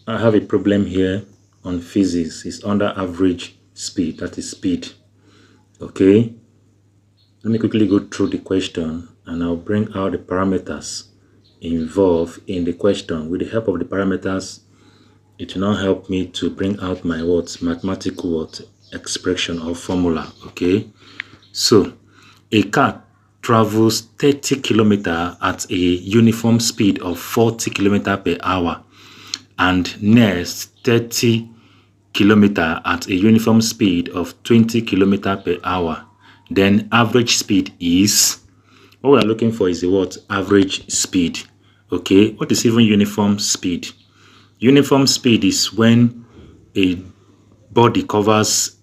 I have a problem here on physics. It's under average speed, that is speed. Okay, let me quickly go through the question and I'll bring out the parameters involved in the question. With the help of the parameters, it will now help me to bring out my mathematical expression or formula. Okay, so a car travels 30 km at a uniform speed of 40 km per hour and next 30 km at a uniform speed of 20 km per hour. Then average speed is, what we are looking for is the what? Average speed. Okay, what is even uniform speed? Uniform speed is when a body covers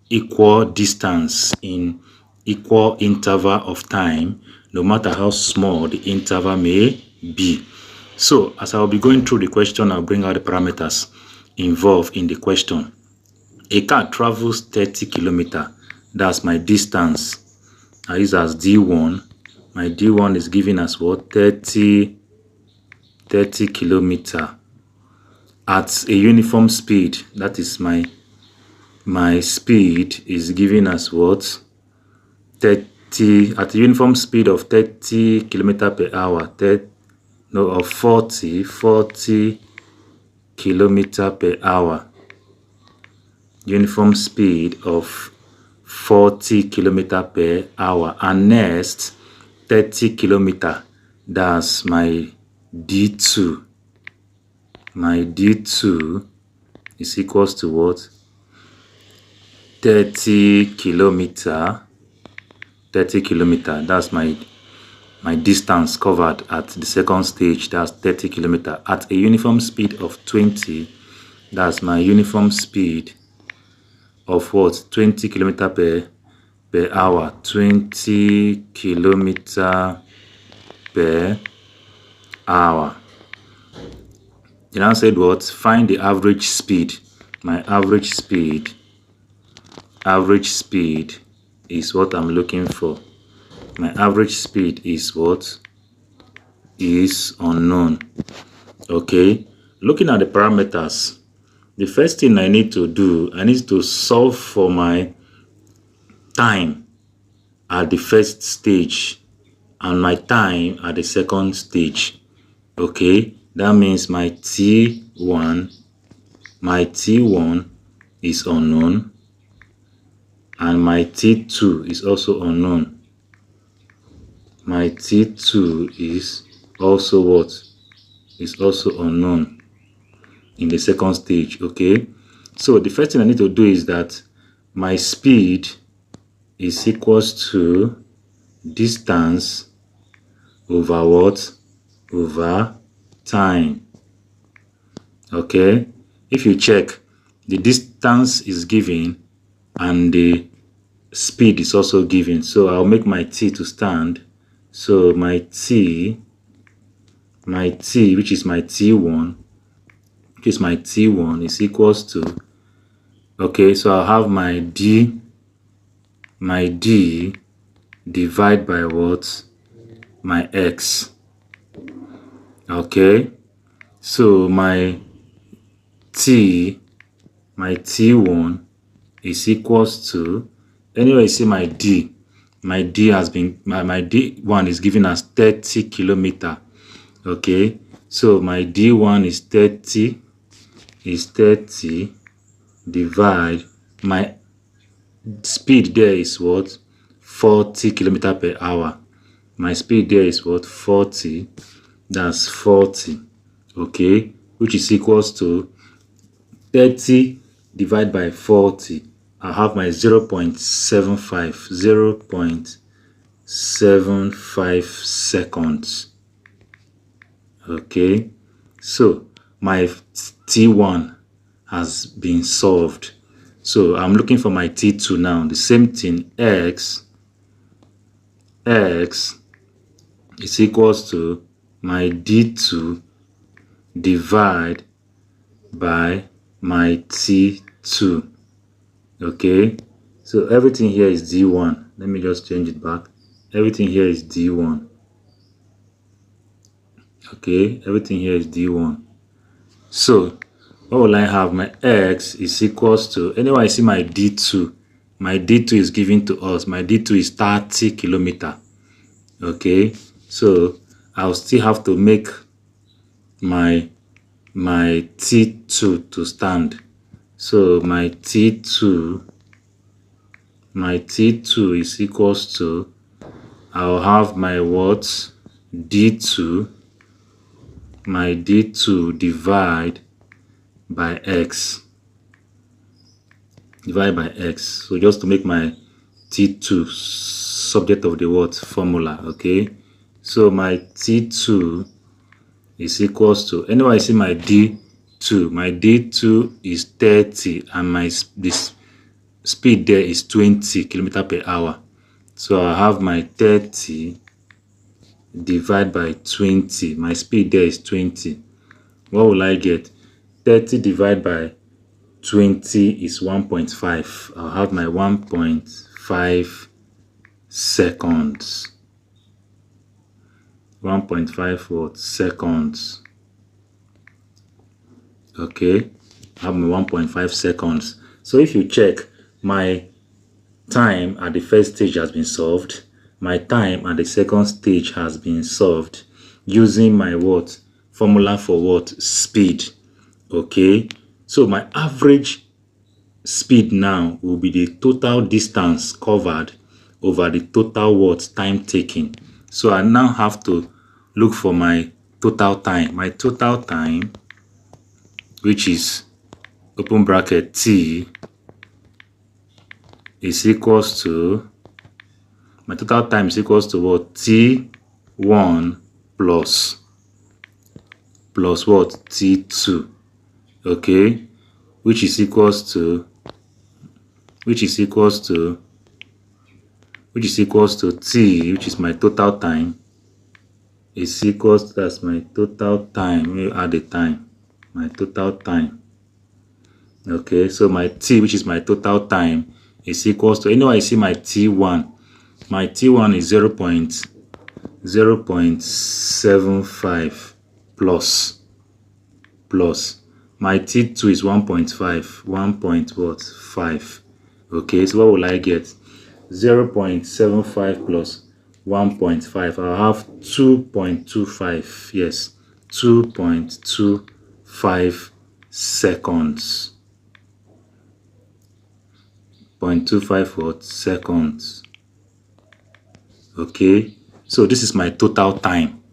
equal distance in equal interval of time, no matter how small the interval may be. So as I will be going through the question, I'll bring out the parameters involved in the question. A car travels 30 km. That's my distance. I use as D1. My D1 is given as what? 30 km at a uniform speed. That is my speed is given as what? 30 at a uniform speed of 30 km per hour. Of 40 km per hour. Uniform speed of 40 km per hour. And next 30 km. That's my D2. My D2 is equals to what? 30 km. 30 km. That's my distance covered at the second stage. That's 30 km at a uniform speed of 20. That's my uniform speed of what? 20 km per hour. 20 km per hour. You now said what? Find the average speed. My average speed is what I'm looking for. My average speed is what? Is unknown. Okay, looking at the parameters, the first thing I need to do, I need to solve for my time at the first stage and my time at the second stage. Okay, that means my T1 is unknown and my T2 is also unknown. My T2 is also what? Is also unknown in the second stage. Okay, so the first thing I need to do is that my speed is equals to distance over what? Over time. Okay, if you check, the distance is given and the speed is also given, so I'll make my T to stand. So my T, which is my T1, is equals to, okay, so I'll have my D divide by what? My X. Okay, so my T1 is equals to, anyway, you see my D has been, my D1 is given as 30 km. Okay, so my D1 is 30 divide, my speed there is what? 40 km per hour. My speed there is what? 40. That's 40. Okay, which is equals to 30 divided by 40. I have my 0.75 seconds. Okay, so my T1 has been solved. So I'm looking for my T2 now. The same thing, X is equals to my D2 divide by my T2. Okay, so everything here is D1. Let me just change it back. Everything here is D1. Okay, everything here is D1. So what will I have? My x is equals to, anyway I see my d2. My d2 is given to us. My d2 is 30 kilometer. Okay, so I'll still have to make my t2 to stand. So my t2 is equals to, I'll have my what? d2, my d2 divide by x. So just to make my t2 subject of the what? Formula. Okay, so my t2 is equals to, anyway I see my d2. My d2 is 30 and this speed there is 20 kilometer per hour. So I have my 30 divided by 20. My speed there is 20. What will I get? 30 divided by 20 is 1.5. I'll have my 1.5 seconds. 1.5 what? Seconds. Okay, I have my 1.5 seconds. So if you check, my time at the first stage has been solved. My time at the second stage has been solved using my what? Formula for what? Speed. Okay, so my average speed now will be the total distance covered over the total what? Time taken. So I now have to look for my total time. My total time, which is open bracket t, is equals to, my total time is equals to what? T1 plus what? T2. Okay, which is equals to t, which is my total time, is equals to, that's my total time. Let me add the time, my total time. Okay, so my t, which is my total time, is equals to, anyway I see my t1. My t1 is 0.75 plus my t2 is 1.5. Okay, so what will I get? 0.75 plus 1.5. I'll have 2.25. Yes, 2.25 seconds. 0.25 what? Seconds. Okay, so this is my total time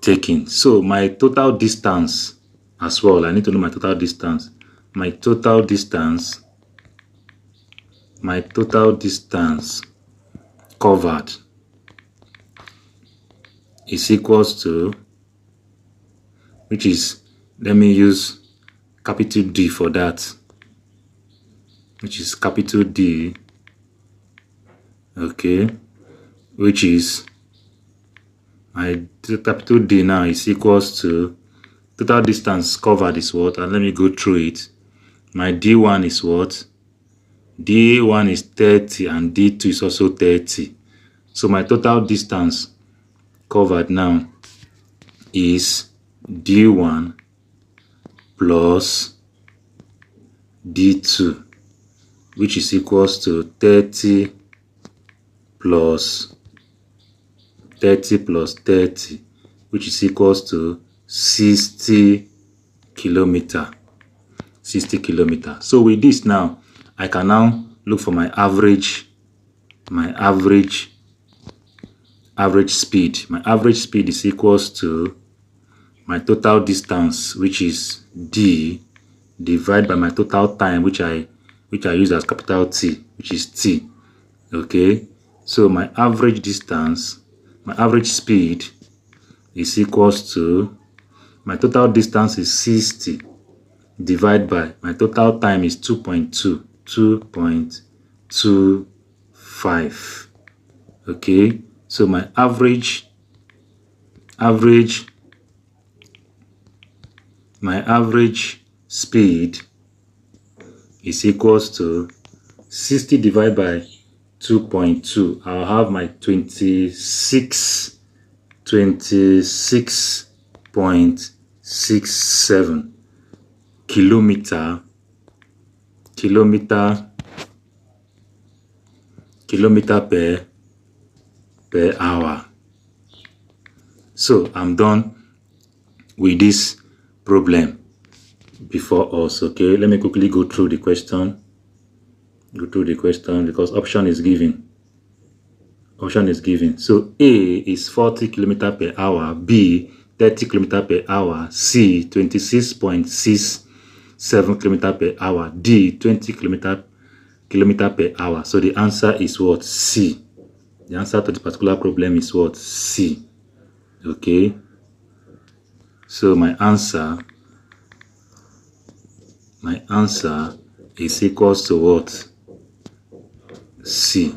taken. So my total distance as well, I need to know my total distance. My total distance covered is equals to, which is, let me use capital D for that, which is capital D. Okay, which is my capital D now is equals to, total distance covered is what? And let me go through it. My D1 is what? D1 is 30 and D2 is also 30. So my total distance covered now is D1 plus D2, which is equals to 30 plus 30, which is equals to 60 kilometer. So with this now, I can now look for my average speed. My average speed is equals to my total distance, which is D, divided by my total time, which I use as capital T, which is T. Okay, so my average speed is equals to, my total distance is 60 divided by my total time is 2.25. Okay, so my average speed is equals to 60 divided by 2.2. I'll have my 26.67 kilometer per hour. So I'm done with this problem before us. Okay, let me quickly go through the question. Because option is given. So A is 40 km per hour, B 30 km per hour, C 26.67 km per hour, D 20 km per hour. So the answer is what? C. The answer to the particular problem is what? C. Okay. So my answer is equals to what? C.